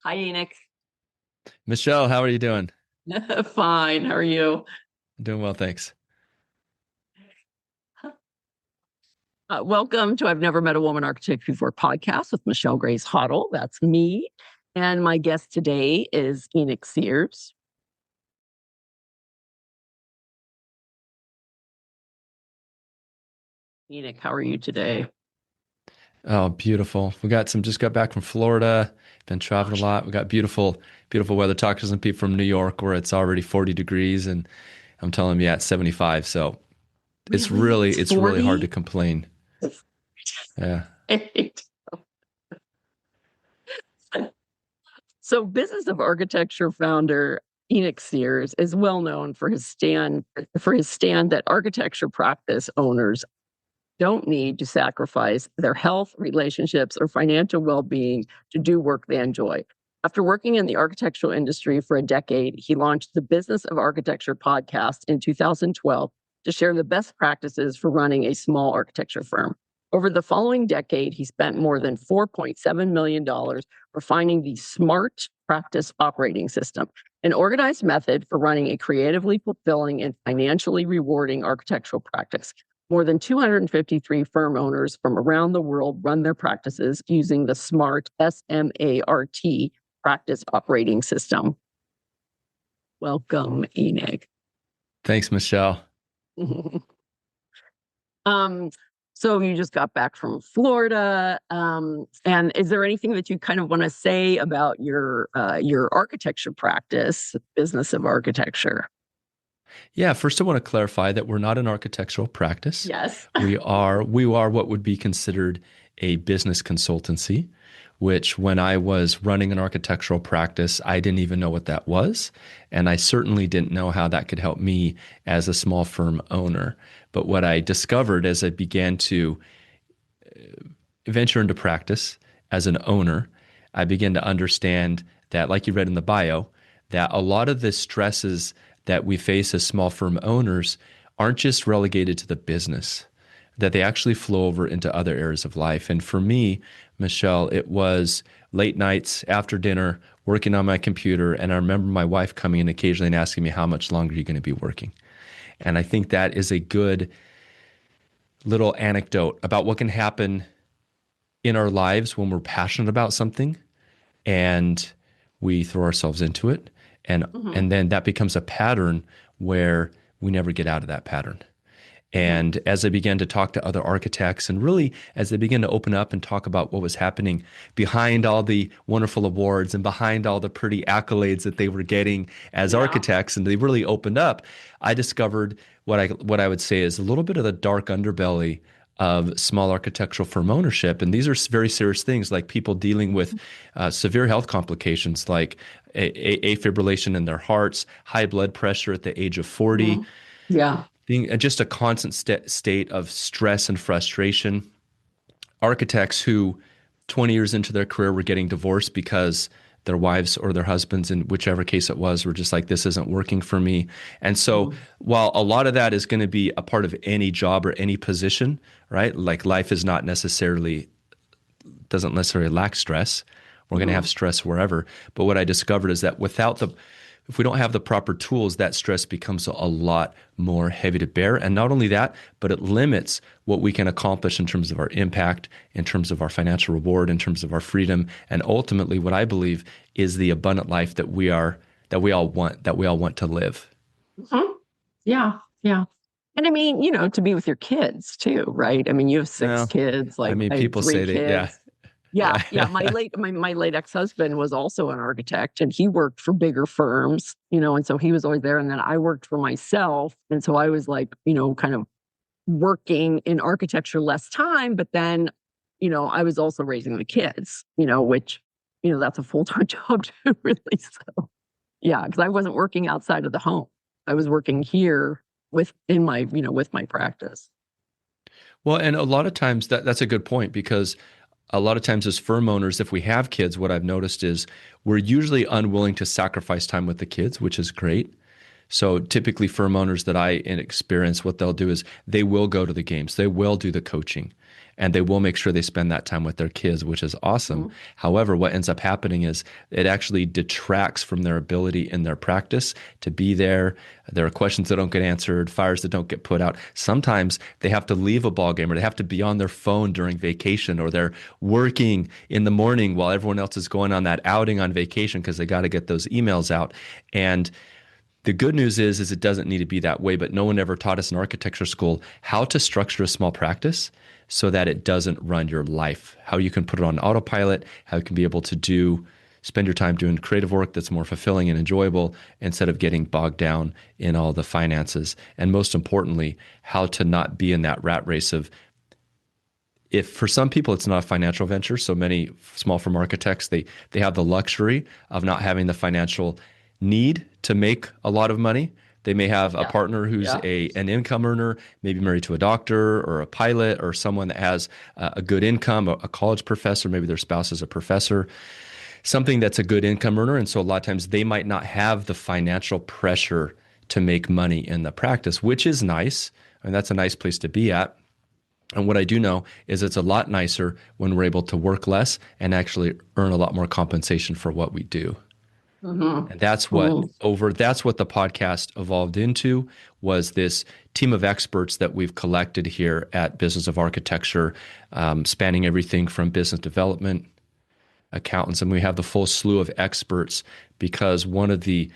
Hi, Enoch. Michelle, how are you doing? Fine. How are you? Doing well, thanks. Welcome to I've Never Met a Woman Architect Before podcast with Michele Grace Hottel. That's me. And my guest today is Enoch Sears. Enoch, how are you today? Oh, beautiful. Just got back from Florida, been traveling a lot. We got beautiful weather. Talking to some people from New York where it's already 40 degrees and I'm telling you, yeah, it's 75. So Really? It's it's really hard 40? to complain. Yeah. So, Business of Architecture founder Enoch Sears is well known for his stand that architecture practice owners don't need to sacrifice their health, relationships, or financial well being to do work they enjoy. After working in the architectural industry for a decade, he launched the Business of Architecture podcast in 2012 to share the best practices for running a small architecture firm. Over the following decade, he spent more than $4.7 million refining the SMART practice operating system, an organized method for running a creatively fulfilling and financially rewarding architectural practice. More than 253 firm owners from around the world run their practices using the SMART, SMART practice operating system. Welcome, Enoch. Thanks, Michelle. um, so you just got back from Florida, and is there anything that you kind of want to say about your architecture practice, business of architecture? Yeah, first I want to clarify that we're not an architectural practice. Yes. We are what would be considered a business consultancy, which when I was running an architectural practice, I didn't even know what that was. And I certainly didn't know how that could help me as a small firm owner. But what I discovered as I began to venture into practice as an owner, I began to understand that, like you read in the bio, that a lot of the stresses that we face as small firm owners aren't just relegated to the business, that they actually flow over into other areas of life. And for me, Michelle, it was late nights after dinner, working on my computer. And I remember my wife coming in occasionally and asking me, how much longer are you going to be working? And I think that is a good little anecdote about what can happen in our lives when we're passionate about something and we throw ourselves into it. And Mhm. and then that becomes a pattern where we never get out of that pattern. Mhm. And as I began to talk to other architects, and really as they began to open up and talk about what was happening behind all the wonderful awards and behind all the pretty accolades that they were getting as Yeah. architects, and they really opened up, I discovered what I would say is a little bit of the dark underbelly of small architectural firm ownership. And these are very serious things, like people dealing with severe health complications like afibrillation in their hearts, high blood pressure at the age of 40, Mhm. Yeah. being just a constant state of stress and frustration. Architects who 20 years into their career were getting divorced because their wives or their husbands, in whichever case it was, were just like, this isn't working for me. And so, Mhm. while a lot of that is going to be a part of any job or any position, right? Like life is not necessarily, doesn't necessarily lack stress. We're going to have Mhm. stress wherever. But what I discovered is that if we don't have the proper tools, that stress becomes a lot more heavy to bear. And not only that, but it limits what we can accomplish in terms of our impact, in terms of our financial reward, in terms of our freedom, and ultimately what I believe is the abundant life that we all want to live. Mhm. Yeah, yeah. And I mean, to be with your kids too, right? I mean, you have six Well, kids, I like mean, I have people three say that, yeah, kids. Yeah, yeah, yeah. My late ex-husband was also an architect and he worked for bigger firms, and so he was always there. And then I worked for myself. And so I was like, kind of working in architecture less time, but then, I was also raising the kids, which, that's a full-time job too, really. So yeah, because I wasn't working outside of the home. I was working here with my practice. Well, and a lot of times that's a good point because a lot of times as firm owners, if we have kids, what I've noticed is we're usually unwilling to sacrifice time with the kids, which is great. So typically firm owners that I experience, what they'll do is they will go to the games, they will do the coaching. and they will make sure they spend that time with their kids, which is awesome. Mhm. However, what ends up happening is it actually detracts from their ability in their practice to be there. There are questions that don't get answered, fires that don't get put out. Sometimes they have to leave a ball game, or they have to be on their phone during vacation, or they're working in the morning while everyone else is going on that outing on vacation because they got to get those emails out. And the good news is it doesn't need to be that way, but no one ever taught us in architecture school how to structure a small practice so that it doesn't run your life, how you can put it on autopilot, how you can be able to spend your time doing creative work that's more fulfilling and enjoyable instead of getting bogged down in all the finances. And most importantly, how to not be in that rat race of, if for some people it's not a financial venture, so many small firm architects, they have the luxury of not having the financial need to make a lot of money. They may have a Yeah. partner who's Yeah. an income earner, maybe married to a doctor or a pilot or someone that has a good income, a college professor, maybe their spouse is a professor, something that's a good income earner. And so a lot of times they might not have the financial pressure to make money in the practice, which is nice. And that's a nice place to be at. And what I do know is it's a lot nicer when we're able to work less and actually earn a lot more compensation for what we do. Mhm. And that's what Mhm. the podcast evolved into, was this team of experts that we've collected here at Business of Architecture, spanning everything from business development, accountants, and we have the full slew of experts, because one of the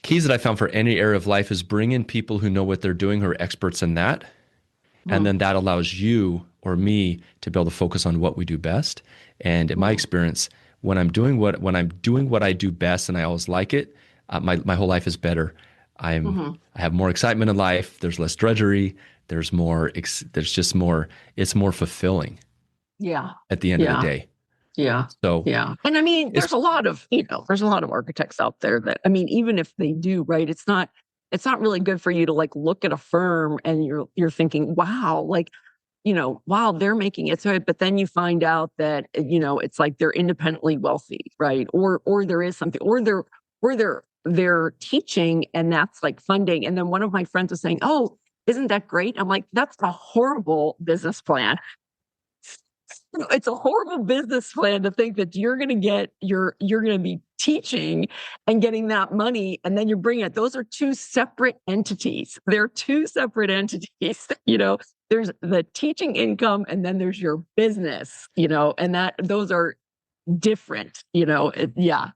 keys that I found for any area of life is bring in people who know what they're doing, who are experts in that. And Mhm. then that allows you or me to be able to focus on what we do best. And in my Mhm. experience, when I'm doing what I do best, and I always like it, my whole life is better. Mhm. I have more excitement in life. There's less drudgery. There's just more. It's more fulfilling Yeah. at the end of the Yeah. day. Yeah. So Yeah. And I mean, it's there's a lot of architects out there that, I mean, even if they do, right, it's not really good for you to like look at a firm and you're thinking, wow, like, wow, they're making it. So, but then you find out that, it's like they're independently wealthy, right? Or there is something, or they're teaching and that's like funding. And then one of my friends was saying, oh, isn't that great? I'm like, that's a horrible business plan. It's a horrible business plan to think that you're going to be teaching and getting that money, and then you're bringing it. Those are two separate entities. They're two separate entities. There's the teaching income, and then there's your business. And that those are different. Yeah.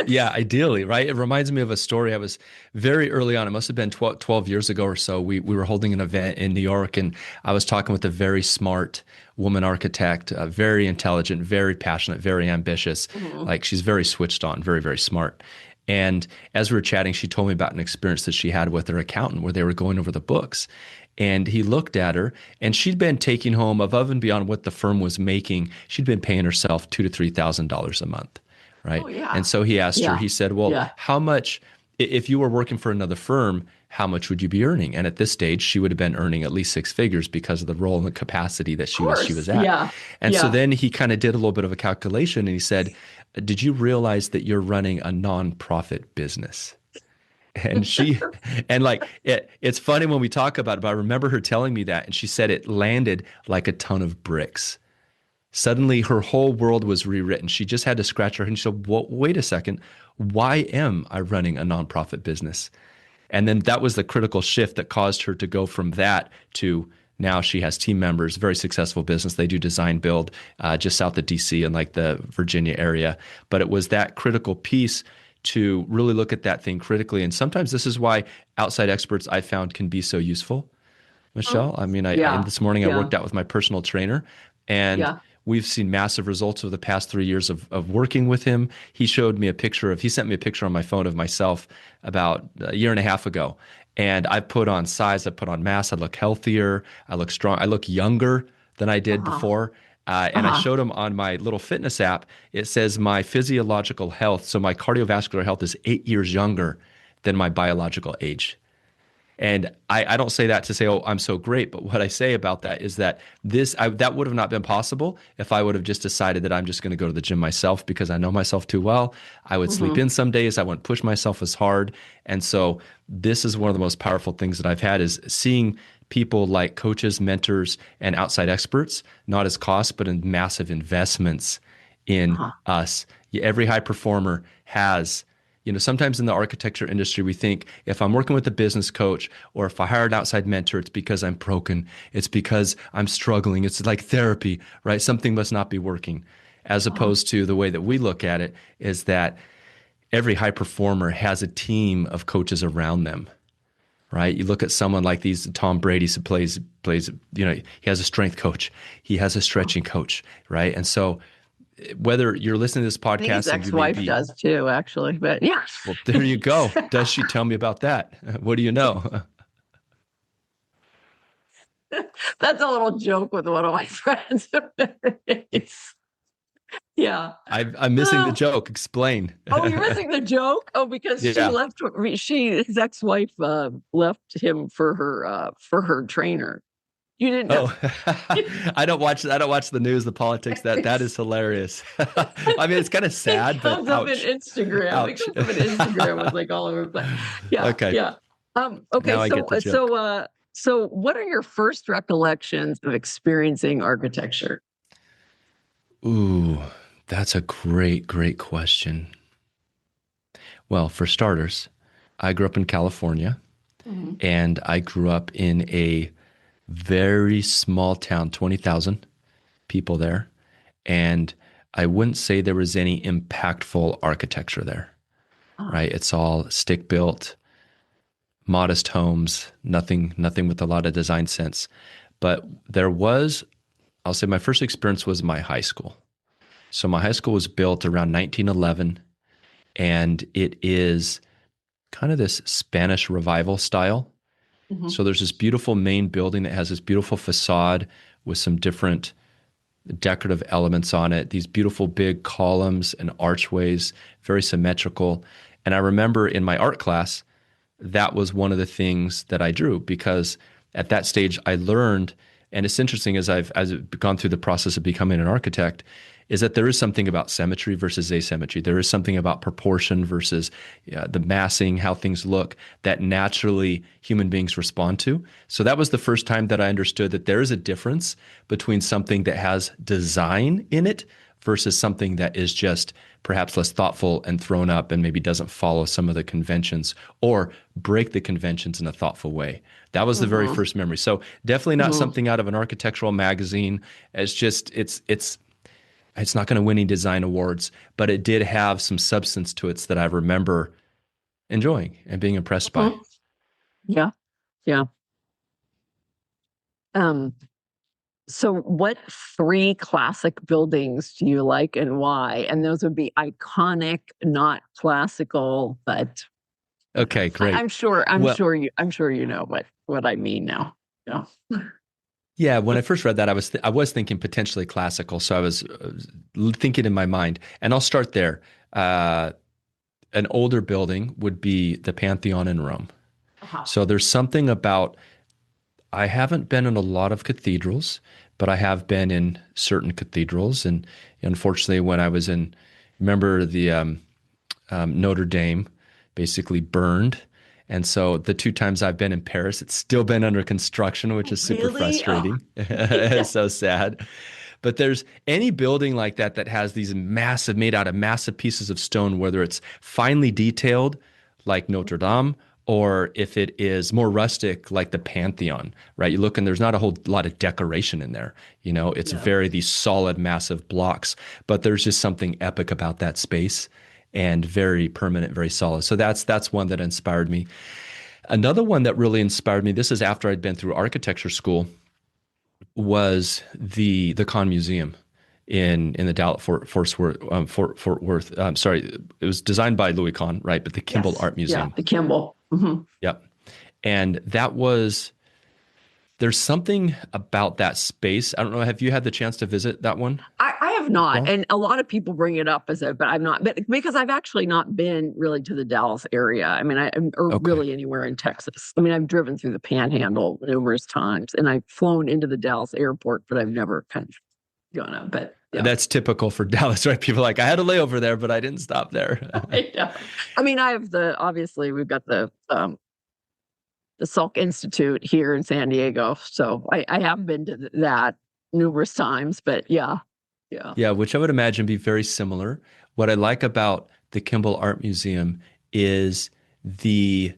Yeah, ideally, right? It reminds me of a story. I was very early on. It must have been 12 years ago or so. We were holding an event in New York, and I was talking with a very smart woman architect, very intelligent, very passionate, very ambitious. Mhm. Like, she's very switched on, very, very smart. And as we were chatting, she told me about an experience that she had with her accountant where they were going over the books. And he looked at her, and she'd been taking home above and beyond what the firm was making. She'd been paying herself $2,000 to $3,000 a month. Right. Oh yeah. And so he asked her, Yeah. he said, well, Yeah. how much, if you were working for another firm, how much would you be earning? And at this stage, she would have been earning at least six figures because of the role and the capacity that Of she course. was at. Yeah. And so Yeah. then he kind of did a little bit of a calculation, and he said, did you realize that you're running a nonprofit business? And it's funny when we talk about it, but I remember her telling me that, and she said it landed like a ton of bricks. Suddenly, her whole world was rewritten. She just had to scratch her head and she said, well, wait a second. Why am I running a nonprofit business? And then that was the critical shift that caused her to go from that to now she has team members, very successful business. They do design build just south of DC and like the Virginia area. But it was that critical piece to really look at that thing critically. And sometimes this is why outside experts I found can be so useful, Mhm. Michelle. I mean, Yeah. this morning I Yeah. worked out with my personal trainer, and Yeah. we've seen massive results over the past 3 years of working with him. He sent me a picture on my phone of myself about a year and a half ago. And I put on size, I put on mass, I look healthier, I look strong, I look younger than I did Uh-huh. before. And I Uh-huh. showed him on my little fitness app, it says my physiological health, so my cardiovascular health is 8 years younger than my biological age. And I don't say that to say, oh, I'm so great. But what I say about that is that that would have not been possible if I would have just decided that I'm just going to go to the gym myself because I know myself too well. I would sleep Mhm. in some days. I wouldn't push myself as hard. And so this is one of the most powerful things that I've had is seeing people like coaches, mentors, and outside experts, not as costs, but in massive investments in Uh-huh. us. Every high performer has, sometimes in the architecture industry, we think if I'm working with a business coach or if I hire an outside mentor, it's because I'm broken. It's because I'm struggling. It's like therapy, right? Something must not be working. As Uh-huh. opposed to the way that we look at it is that every high performer has a team of coaches around them, right? You look at someone like these Tom Brady who plays, he has a strength coach, he has a stretching coach, right? And so whether you're listening to this I think his podcast and you may ex-wife be, does too, actually. But yeah. well, there you go. Does she? Tell me about that? What do you know? That's a little joke with one of my friends. Yeah. I'm missing the Oh, joke. Explain. oh, you're missing the joke? Oh, because Yeah. his ex-wife left him for her trainer. You didn't know. Oh, I don't watch the news, the politics. That is hilarious. I mean, it's kind of It sad, but comes up in ouch. Instagram. It Ouch. comes up in Instagram. It's like all over the place. Yeah, Okay. yeah. Okay, Now I get the joke. so what are your first recollections of experiencing architecture? Ooh, that's a great, great question. Well, for starters, I grew up in California Mhm. and I grew up in a very small town, 20,000 people there. And I wouldn't say there was any impactful architecture there, Ah, right? It's all stick built, modest homes, nothing with a lot of design sense. But there was, I'll say my first experience was my high school. So my high school was built around 1911 and it is kind of this Spanish revival style. mhm. So there's this beautiful main building that has this beautiful facade with some different decorative elements on it, these beautiful big columns and archways, very symmetrical. And I remember in my art class, that was one of the things that I drew because at that stage I learned, and it's interesting as I've gone through the process of becoming an architect, is that there is something about symmetry versus asymmetry. There is something about proportion versus the massing, how things look that naturally human beings respond to. So that was the first time that I understood that there is a difference between something that has design in it versus something that is just perhaps less thoughtful and thrown up and maybe doesn't follow some of the conventions or break the conventions in a thoughtful way. That was the very Mhm. first memory. So definitely not Mhm. something out of an architectural magazine. It's just it's not going to win any design awards, but it did have some substance to it that I remember enjoying and being impressed by. Mhm. Yeah, yeah. Um, so what three classic buildings do you like and why? And those would be iconic, not classical, but Okay, great. Well, I'm sure you know what I mean now. Yeah. yeah, when I first read that, I was thinking potentially classical, so I was thinking in my mind, and I'll start there. Uh, an older building would be the Pantheon in Rome. Uh-huh. So there's something about I haven't been in a lot of cathedrals, but I have been in certain cathedrals, and unfortunately, when I was in, remember the Notre Dame basically burned. And so the two times I've been in Paris, it's still been under construction, which is super Really? Oh, frustrating. yeah. It's so sad. But there's any building like that that has these massive, made out of massive pieces of stone, whether it's finely detailed like Notre Dame, or if it is more rustic like the Pantheon, right? You look and there's not a whole lot of decoration in there. It's Yeah. very these solid, massive blocks, but there's just something epic about that space and very permanent, very solid. So that's one that inspired me. Another one that really inspired me, this is after I'd been through architecture school, was the Kahn Museum in the Dallas Fort Worth. Sorry, it was designed by Louis Kahn, right? But the Kimball Yes. Art Yeah. Museum. The Kimball. Hmm. Yep. And there's something about that space. I don't know. Have you had the chance to visit that one I have as not, well? and a lot of people bring it up but I'm not, but because I've actually not been really to the Dallas area. I mean, or Okay. really anywhere in Texas. I mean, I've driven through the Panhandle numerous times, and I've flown into the Dallas airport, but I've never kind of gone up. But yeah, That's typical for Dallas, right? People are like, I had a layover there, but I didn't stop there. I know. I mean, I have obviously we've got the the Salk Institute here in San Diego. So I have been to that numerous times, but yeah, yeah. Yeah, which I would imagine be very similar. What I like about the Kimball Art Museum is the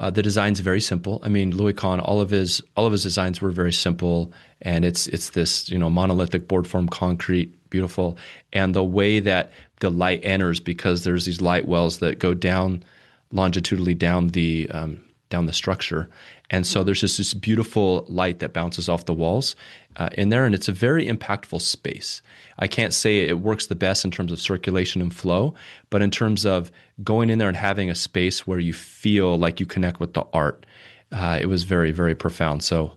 the design's very simple. I mean, Louis Kahn, all of his designs were very simple, and it's this monolithic board form concrete, beautiful, and the way that the light enters because there's these light wells that go down longitudinally down the structure, and so there's just this beautiful light that bounces off the walls in there, and it's a very impactful space. I can't say it works the best in terms of circulation and flow, but in terms of going in there and having a space where you feel like you connect with the art, it was very, very profound. So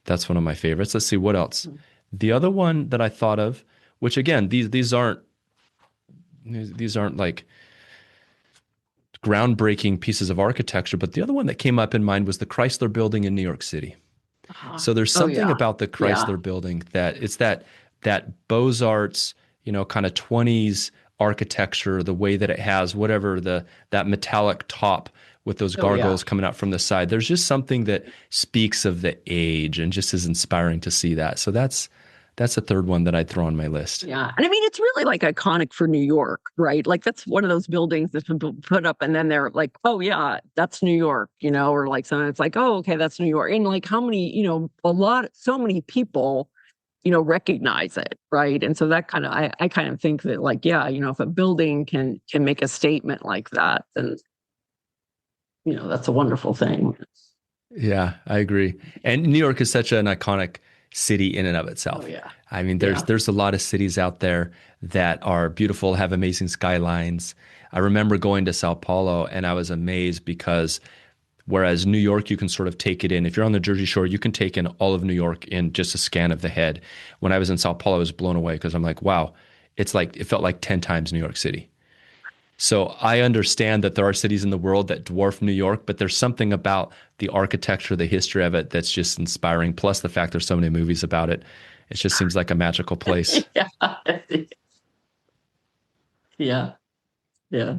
that's one of my favorites. Let's see what else. The other one that I thought of, which again, these aren't like groundbreaking pieces of architecture, but the other one that came up in mind was the Chrysler Building in New York City. So there's Oh something yeah, about the yeah, Chrysler Building that it's that Beaux-Arts, kind of 20s architecture, the way that it has whatever that metallic top with those oh yeah. gargoyles coming out from the side. There's just something that speaks of the age and just is inspiring to see that. So that's a third one that I'd throw on my list. Yeah. And I mean, it's really like iconic for New York, right? Like that's one of those buildings that people put up and then they're like, oh, yeah, that's New York, or like something. It's like, oh, okay, that's New York. And like how many, so many people, recognize it, right? And so that kind of, I kind of think that like, yeah, if a building can make a statement like that, then, that's a wonderful thing. Yeah, I agree. And New York is such an iconic city in and of Oh, itself. yeah. I mean, Yeah. there's a lot of cities out there that are beautiful, have amazing skylines. I remember going to Sao Paulo and I was amazed because whereas New York, you can sort of take it in. If you're on the Jersey Shore, you can take in all of New York in just a scan of the head. When I was in Sao Paulo, I was blown away because I'm like, wow, it felt like 10 times New York City. So I understand that there are cities in the world that dwarf New York, but there's something about the architecture, the history of it that's just inspiring. Plus the fact there's so many movies about it. It just seems like a magical place. Yeah. Yeah. Yeah.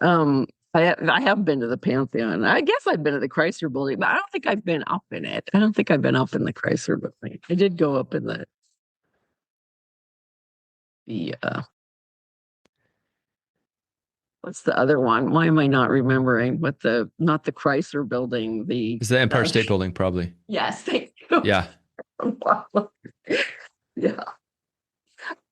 Um, I have been to the Pantheon. I guess I've been to the Chrysler Building, but I don't think I've been up in it. I don't think I've been up in the Chrysler Building. I did go up in the what's the other one? Why am I not remembering? But not the Chrysler Building, It's the Empire State Building, probably. yes, thank you. Yeah. Yeah.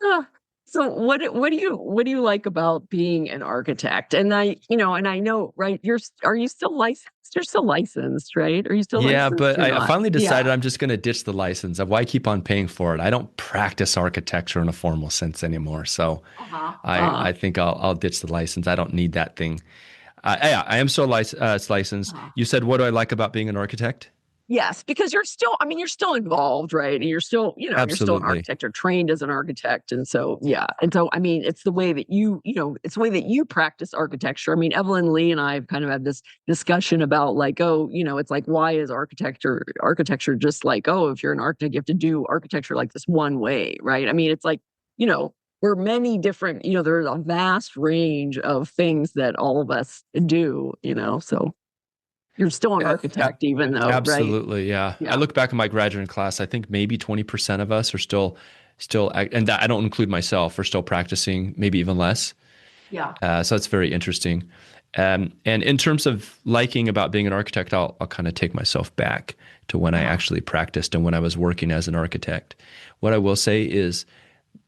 Ah, so what do you like about being an architect? And I know, right? Are you still licensed? You're still licensed, right? Are you still Yeah, licensed but or I not? finally decided Yeah. I'm just going to ditch the license. Why keep on paying for it? I don't practice architecture in a formal sense anymore. So Uh-huh. I think I'll ditch the license. I don't need that thing. Yeah, I am still licensed. Uh-huh. You said, what do I like about being an architect? Yes, because you're still involved, right? And you're still an Absolutely. architect or trained as an architect. And so, yeah. And so, I mean, it's the way that it's the way that you practice architecture. I mean, Evelyn Lee and I have kind of had this discussion about like, oh, it's like, why is architecture just like, oh, if you're an architect, you have to do architecture like this one way, right? I mean, it's like, we're many different, there's a vast range of things that all of us do, so you're still an Uh, a- architect, even though, right? Absolutely, yeah. I Yeah. look back at my graduating class. I think maybe 20% of us are still, and that, I don't include myself, are still practicing, maybe even less. Yeah. So that's very interesting. And in terms of liking about being an architect, I'll kind of take myself back to when I Uh-huh. actually practiced and when I was working as an architect. What I will say is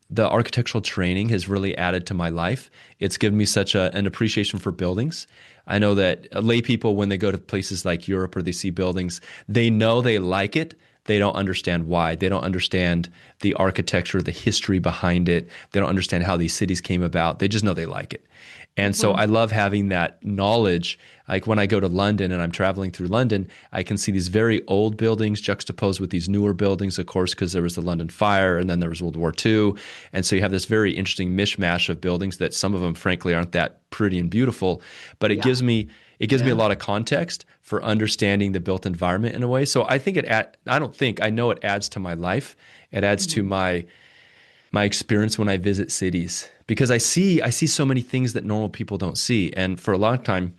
the architectural training has really added to my life. It's given me such an appreciation for buildings. I know that lay people, when they go to places like Europe or they see buildings, they know they like it. They don't understand why. They don't understand the architecture, the history behind it. They don't understand how these cities came about. They just know they like it. And so Mhm. I love having that knowledge. Like when I go to London and I'm traveling through London, I can see these very old buildings juxtaposed with these newer buildings, of course, because there was the London Fire and then there was World War II. And so you have this very interesting mishmash of buildings that some of them, frankly, aren't that pretty and beautiful. But Yeah. it gives me a Yeah. lot of context for understanding the built environment in a way. So I know it adds to my life. It adds to Mhm. my experience when I visit cities because I see so many things that normal people don't see. And for a long time,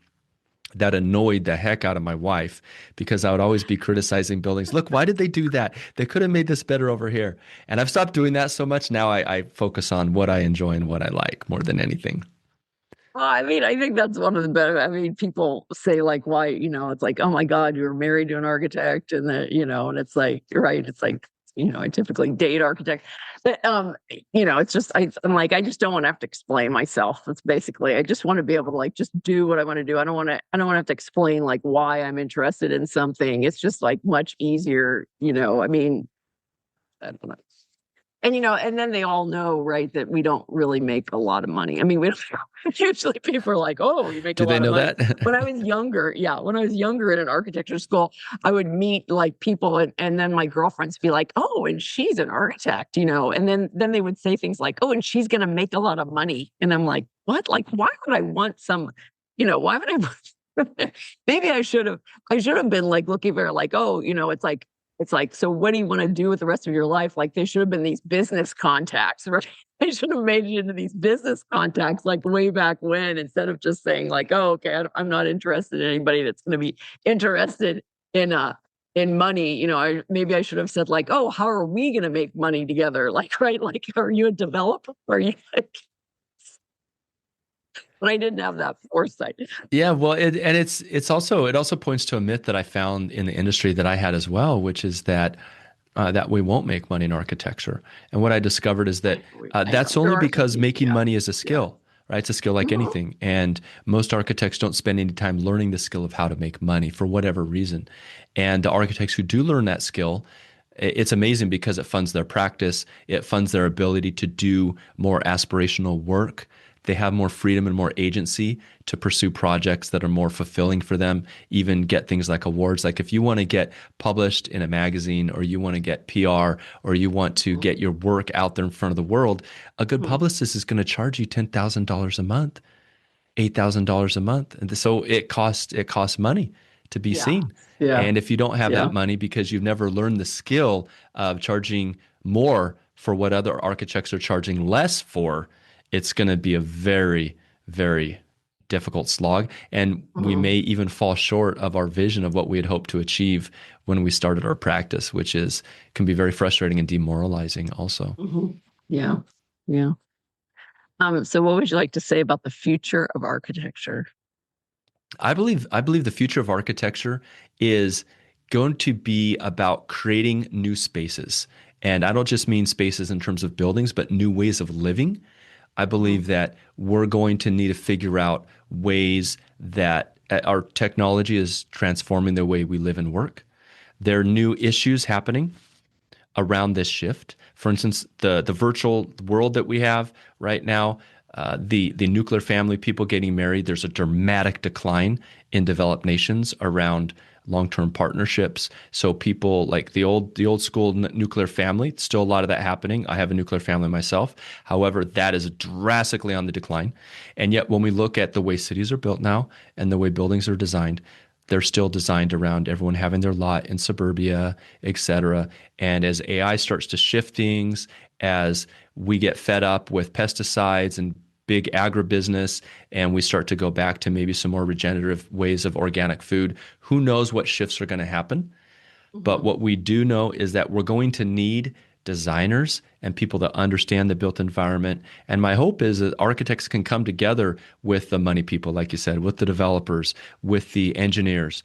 that annoyed the heck out of my wife because I would always be criticizing buildings. Look, why did they do that? They could have made this better over here. And I've stopped doing that so much. Now I focus on what I enjoy and what I like more than anything. Well, I mean, I think that's one of the better. I mean, people say like, why, it's like, oh my God, you were married to an architect, and and it's like, right, it's like, I typically date architects, but it's just, I'm like, I just don't want to have to explain myself. It's basically, I just want to be able to like just do what I want to do. I don't want to have to explain like why I'm interested in something. It's just like much easier, I mean, I don't know. And and then they all know, right, that we don't really make a lot of money. I mean, we don't usually people are like, "Oh, you make a Do they lot of know money." that? When I was younger, yeah, when I was younger in an architecture school, I would meet like people, and then my girlfriends be like, "Oh, and she's an architect," and then they would say things like, "Oh, and she's going to make a lot of money," and I'm like, "What? Like, why would I want some? Why would I?" Maybe I should have been like looking for like, oh, it's like, so what do you want to do with the rest of your life? Like, they should have been these business contacts, right? They should have made it into these business contacts like way back when, instead of just saying like, oh, okay, I'm not interested in anybody that's going to be interested in in money. Maybe I should have said like, oh, how are we going to make money together? Like, right? Like, are you a developer? Are you like, but I didn't have that foresight. Yeah, well, it also points to a myth that I found in the industry that I had as well, which is that we won't make money in architecture. And what I discovered is that I know that's there only are some because people, making yeah, money is a yeah. skill, right? It's a skill like Mhm. anything. And most architects don't spend any time learning the skill of how to make money for whatever reason. And the architects who do learn that skill, it's amazing because it funds their practice, it funds their ability to do more aspirational work. They have more freedom and more agency to pursue projects that are more fulfilling for them, even get things like awards. Like if you want to get published in a magazine, or you want to get PR, or you want to get your work out there in front of the world, a good Mhm. publicist is going to charge you $10,000 a month, $8,000 a month. And so it costs money to be Yeah, seen. yeah, And if you don't have yeah. that money because you've never learned the skill of charging more for what other architects are charging less for, it's going to be a very, very difficult slog. And we Mhm. may even fall short of our vision of what we had hoped to achieve when we started our practice, which is can be very frustrating and demoralizing also. Mhm. Yeah. Yeah. So what would you like to say about the future of architecture? I believe the future of architecture is going to be about creating new spaces. And I don't just mean spaces in terms of buildings, but new ways of living. I Mhm. believe that we're going to need to figure out ways that our technology is transforming the way we live and work. There are new issues happening around this shift. For instance, the virtual world that we have right now, the nuclear family, people getting married, there's a dramatic decline in developed nations around long-term partnerships. So people like the old school nuclear family, still a lot of that happening. I have a nuclear family myself. However, that is drastically on the decline. And yet when we look at the way cities are built now and the way buildings are designed, they're still designed around everyone having their lot in suburbia, et cetera. And as AI starts to shift things, as we get fed up with pesticides and big agribusiness, and we start to go back to maybe some more regenerative ways of organic food, who knows what shifts are going to happen? But Mhm. what we do know is that we're going to need designers and people that understand the built environment. And my hope is that architects can come together with the money people, like you said, with the developers, with the engineers,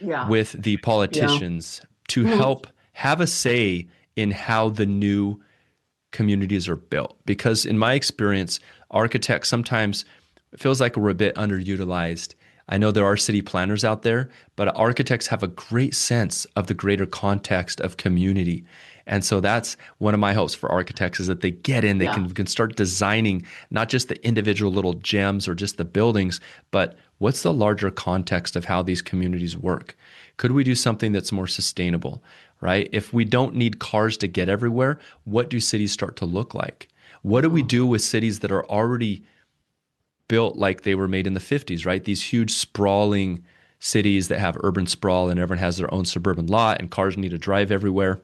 Yeah. with the Yeah. politicians to Mhm. help have a say in how the new communities are built. Because in my experience, architects sometimes it feels like we're a bit underutilized. I know there are city planners out there, but architects have a great sense of the greater context of community. And so that's one of my hopes for architects is that they get in, they Yeah. can start designing not just the individual little gems or just the buildings, but what's the larger context of how these communities work? Could we do something that's more sustainable, right? If we don't need cars to get everywhere, what do cities start to look like? What do we Mhm. do with cities that are already built like they were made in the 50s, right? These huge sprawling cities that have urban sprawl and everyone has their own suburban lot and cars need to drive everywhere.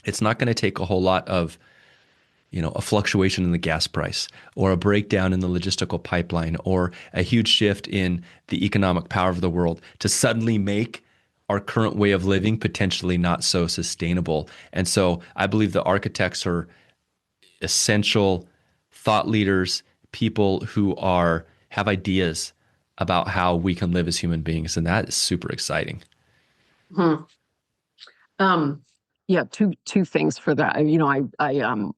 It's not going to take a whole lot of a fluctuation in the gas price or a breakdown in the logistical pipeline or a huge shift in the economic power of the world to suddenly make our current way of living potentially not so sustainable. And so I believe the architects are essential thought leaders, people who are have ideas about how we can live as human beings, and that is super exciting. Hmm. Um, yeah, two things for that. I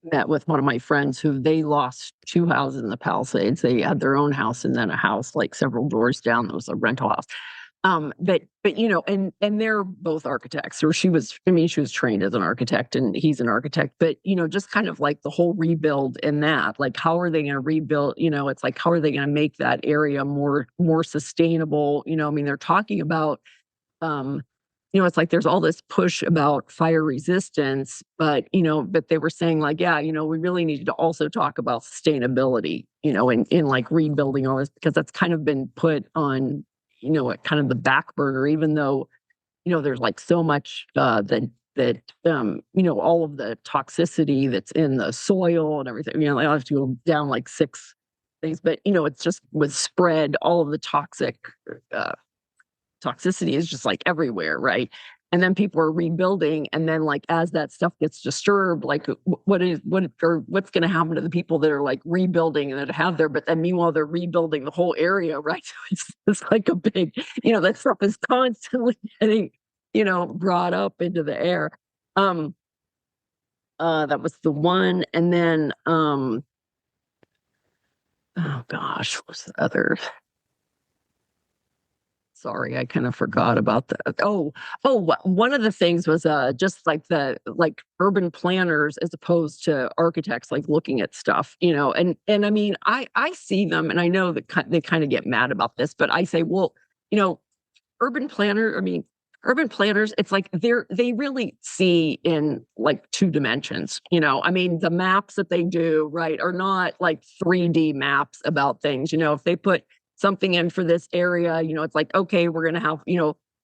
met with one of my friends who they lost two houses in the Palisades. They had their own house and then a house like several doors down that was a rental house. But and they're both architects, or she was trained as an architect and he's an architect, but just kind of like the whole rebuild in that, like how are they going to rebuild, it's like how are they going to make that area more sustainable? I mean, they're talking about um, it's like there's all this push about fire resistance, but they were saying like, yeah, we really need to also talk about sustainability, in like rebuilding all this, because that's kind of been put on, at kind of the back burner, even though, there's like so much all of the toxicity that's in the soil and everything, I have to go down like six things, but it's just with spread, all of the uh, toxicity is just like everywhere, right? And then people are rebuilding, and then like as that stuff gets disturbed, like what's going to happen to the people that are like rebuilding and that have there? But then meanwhile they're rebuilding the whole area, right? So it's like a big, that stuff is constantly getting, brought up into the air. Um, that was the one, and then oh gosh, what's the other? Sorry, I kind of forgot about that. One of the things was just like the like urban planners as opposed to architects, like looking at stuff, and I mean, I see them, and I know that they kind of get mad about this, but I say, well, you know, urban planner, I mean, urban planners, it's like they really see in like two dimensions, I mean, the maps that they do, right, are not like 3D maps about things, if they put something in for this area, it's like, okay, we're going to have,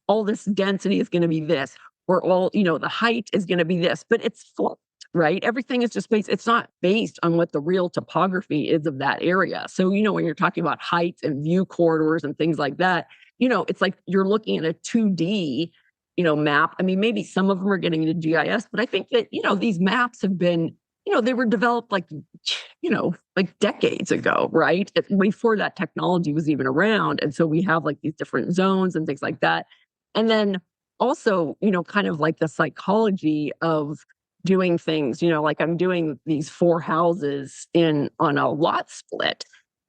all this density is going to be this, or all, the height is going to be this, but it's flat, right? Everything is just based, it's not based on what the real topography is of that area. So, when you're talking about heights and view corridors and things like that, it's like you're looking at a 2D, map. I mean, maybe some of them are getting into GIS, but I think that, these maps have been, they were developed like, like decades ago, right? Before that technology was even around. And so we have like these different zones and things like that. And then also, kind of like the psychology of doing things, like I'm doing these four houses on a lot split.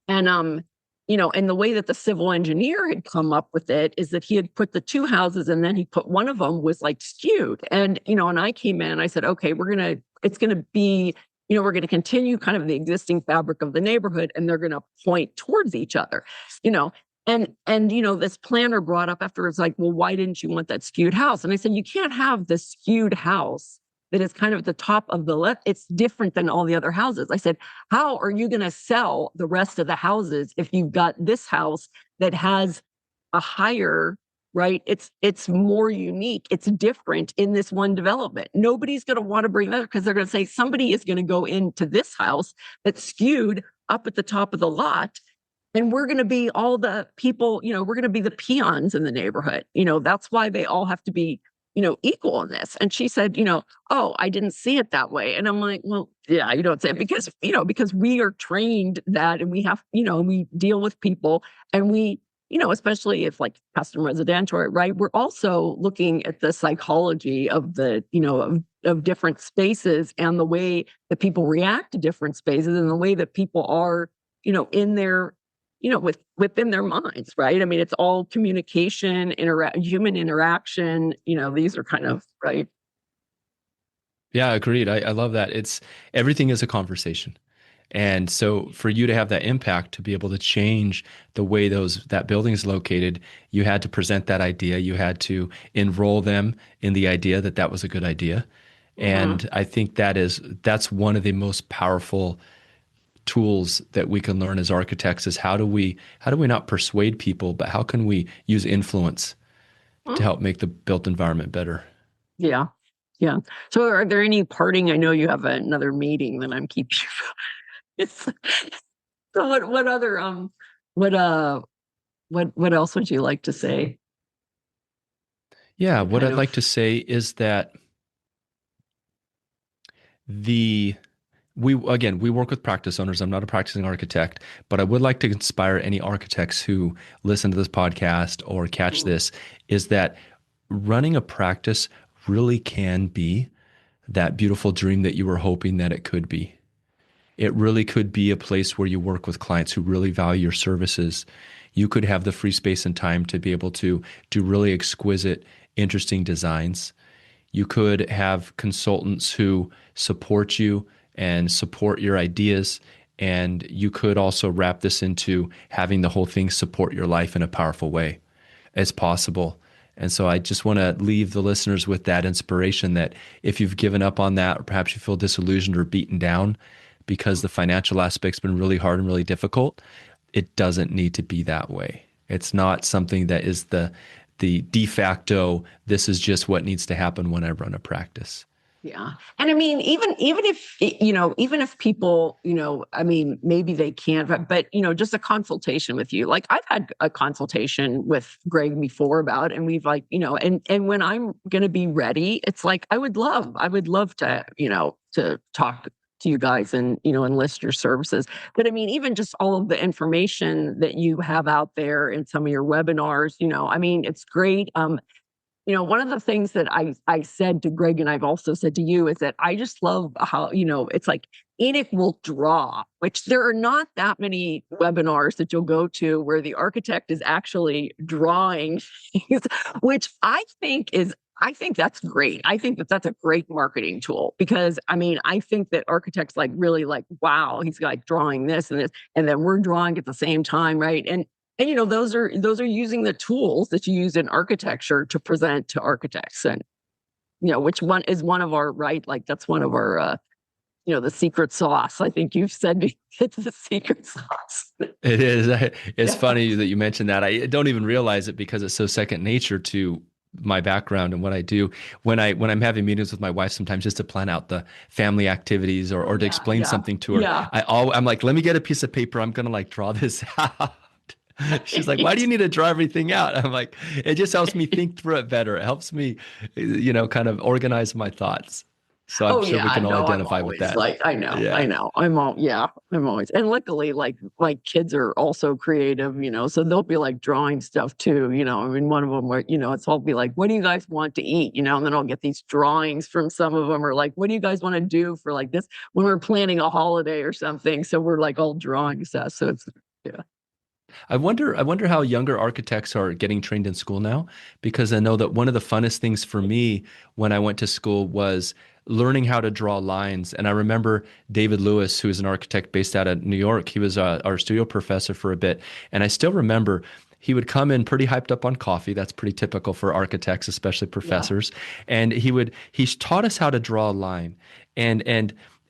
And and the way that the civil engineer had come up with it is that he had put the two houses and then he put one of them was like skewed. And, and I came in and I said, okay, it's going to be, we're going to continue kind of the existing fabric of the neighborhood and they're going to point towards each other, and this planner brought up afterwards, like, well, why didn't you want that skewed house? And I said, you can't have the skewed house that is kind of at the top of the left. It's different than all the other houses. I said, how are you going to sell the rest of the houses if you've got this house that has a higher, right? It's more unique. It's different in this one development. Nobody's going to want to bring that because they're going to say somebody is going to go into this house that's skewed up at the top of the lot. And we're going to be all the people, we're going to be the peons in the neighborhood. That's why they all have to be, equal in this. And she said, oh, I didn't see it that way. And I'm like, well, yeah, you don't say it because we are trained that, and we have, we deal with people, and we, especially if like custom residential, right? We're also looking at the psychology of the, of different spaces and the way that people react to different spaces and the way that people are, in their, within their minds, right? I mean, it's all communication, human interaction, these are kind of, right. Yeah, agreed. I love that. Everything is a conversation. And so for you to have that impact, to be able to change the way that building is located, you had to present that idea. You had to enroll them in the idea that that was a good idea. And I think that's one of the most powerful tools that we can learn as architects is how do we not persuade people, but how can we use influence to help make the built environment better? Yeah. Yeah. So are there any parting? I know you have another meeting that I'm keeping you from. It's, so what other what what else would you like to say? Yeah, To what kind I'd of like to say is that the we work with practice owners. I'm not a practicing architect, but I would like to inspire any architects who listen to this podcast or catch this is that running a practice really can be that beautiful dream that you were hoping that it could be. It really could be a place where you work with clients who really value your services. You could have the free space and time to be able to do really exquisite, interesting designs. You could have consultants who support you and support your ideas. And you could also wrap this into having the whole thing support your life in a powerful way as possible. And so I just want to leave the listeners with that inspiration that if you've given up on that, or perhaps you feel disillusioned or beaten down because the financial aspect's been really hard and really difficult, it doesn't need to be that way. It's not something that is the de facto, this is just what needs to happen when I run a practice. Yeah. And I mean, even if, even if people, I mean, maybe they can't, but, just a consultation with you. Like I've had a consultation with Greg before about, and we've like, and when I'm going to be ready, it's like, I would love to, to talk to you guys and, enlist your services. But I mean, even just all of the information that you have out there in some of your webinars, I mean, it's great. One of the things that I said to Greg, and I've also said to you, is that I just love how, it's like Enoch will draw, which there are not that many webinars that you'll go to where the architect is actually drawing things, which I think that's great. I think that that's a great marketing tool because I mean, I think that architects like really like, wow, he's like drawing this and this, and then we're drawing at the same time, right? And those are using the tools that you use in architecture to present to architects. And which one is one of our, right, like that's one of our the secret sauce. I think you've said it's the secret sauce. It is. It's Yeah. funny that you mentioned that. I don't even realize it because it's so second nature to my background and what I do. When I'm having meetings with my wife, sometimes just to plan out the family activities or to Yeah, explain yeah, something to her, yeah. I'm like, let me get a piece of paper. I'm gonna like draw this out. She's like, why do you need to draw everything out? I'm like, it just helps me think through it better. It helps me, kind of organize my thoughts. So I'm Oh sure we yeah, can all no, I'm identify with always that. like, I Yeah. know. I'm always, and luckily, like my kids are also creative, so they'll be like drawing stuff too, I mean, one of them where, it's all be like, what do you guys want to eat, and then I'll get these drawings from some of them, or like, what do you guys want to do for like this when we're planning a holiday or something? So we're like all drawing stuff. So it's, yeah. I wonder how younger architects are getting trained in school now, because I know that one of the funnest things for me when I went to school was learning how to draw lines. And I remember David Lewis, who is an architect based out of New York. He was our studio professor for a bit. And I still remember he would come in pretty hyped up on coffee. That's pretty typical for architects, especially Yeah. professors. And he taught us how to draw a line. And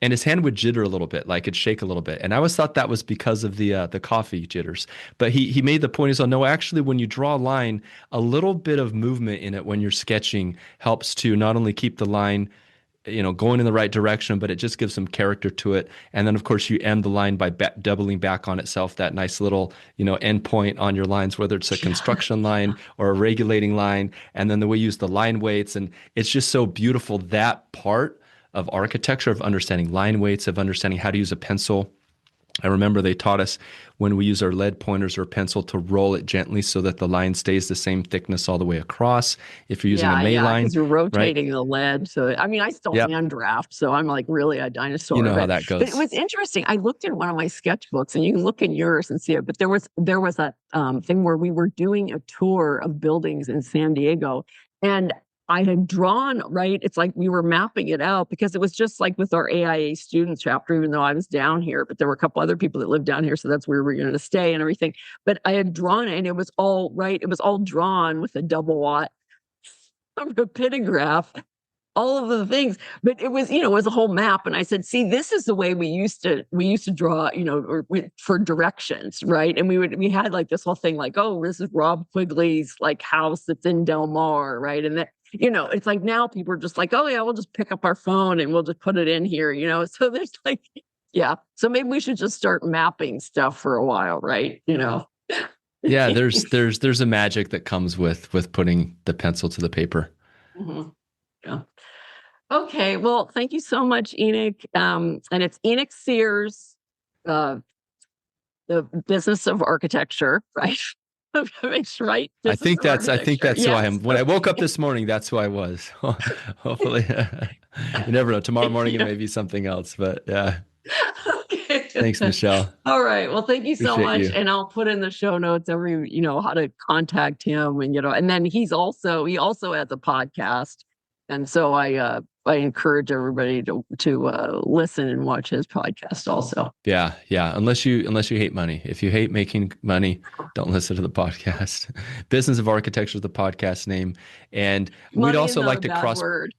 his hand would jitter a little bit, like it'd shake a little bit. And I always thought that was because of the coffee jitters. But he made the point, he said, no, actually, when you draw a line, a little bit of movement in it when you're sketching helps to not only keep the line, going in the right direction, but it just gives some character to it. And then, of course, you end the line by doubling back on itself, that nice little, end point on your lines, whether it's a Yeah. construction line or a regulating line. And then the way you use the line weights. And it's just so beautiful, that part of architecture, of understanding line weights, of understanding how to use a pencil. I remember they taught us when we use our lead pointers or pencil to roll it gently so that the line stays the same thickness all the way across. If you're using a May Yeah, line, because you're right? rotating the lead. So, I mean, I still Yep. hand draft, so I'm like really a You dinosaur. know how But that it goes. was interesting. I looked in one of my sketchbooks, and you can look in yours and see it. But there was a thing where we were doing a tour of buildings in San Diego, and I had drawn, right. It's like we were mapping it out because it was just like with our AIA students chapter, even though I was down here, but there were a couple other people that lived down here, so that's where we were going to stay and everything. But I had drawn it, and it was all right. It was all drawn with a double watt rapidograph, all of the things. But it was, it was a whole map. And I said, see, this is the way we used to draw, for directions, right? And we had like this whole thing like, oh, this is Rob Quigley's like house that's in Del Mar, right? And that it's like now people are just like, oh yeah, we'll just pick up our phone and we'll just put it in here, So there's like, yeah. So maybe we should just start mapping stuff for a while, right? Yeah, there's a magic that comes with putting the pencil to the paper. Mm-hmm. Yeah. Okay. Well, thank you so much, Enoch. And it's Enoch Sears, uh, the business of architecture, right? Right. I think that's Yes. who I am. When I woke up this morning, that's who I was. Hopefully, you never know. Tomorrow morning it may be something else, but yeah. Okay. Thanks, Michele. All right. Well, thank you so Appreciate much. you. And I'll put in the show notes how to contact him and then he also has a podcast. And so I encourage everybody to listen and watch his podcast also. Yeah. Unless you hate money. If you hate making money, don't listen to the podcast. Business of Architecture is the podcast name. And we'd also like to cross word.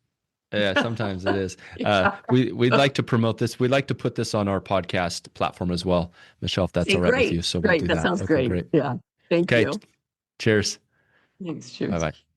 Yeah, sometimes it is. Exactly. We'd like to promote this. We'd like to put this on our podcast platform as well, Michele, if that's all right with you. So we'll great. do That that. sounds Okay, great. great. Yeah. Thank Okay. you. Cheers. Thanks. Cheers. Bye-bye.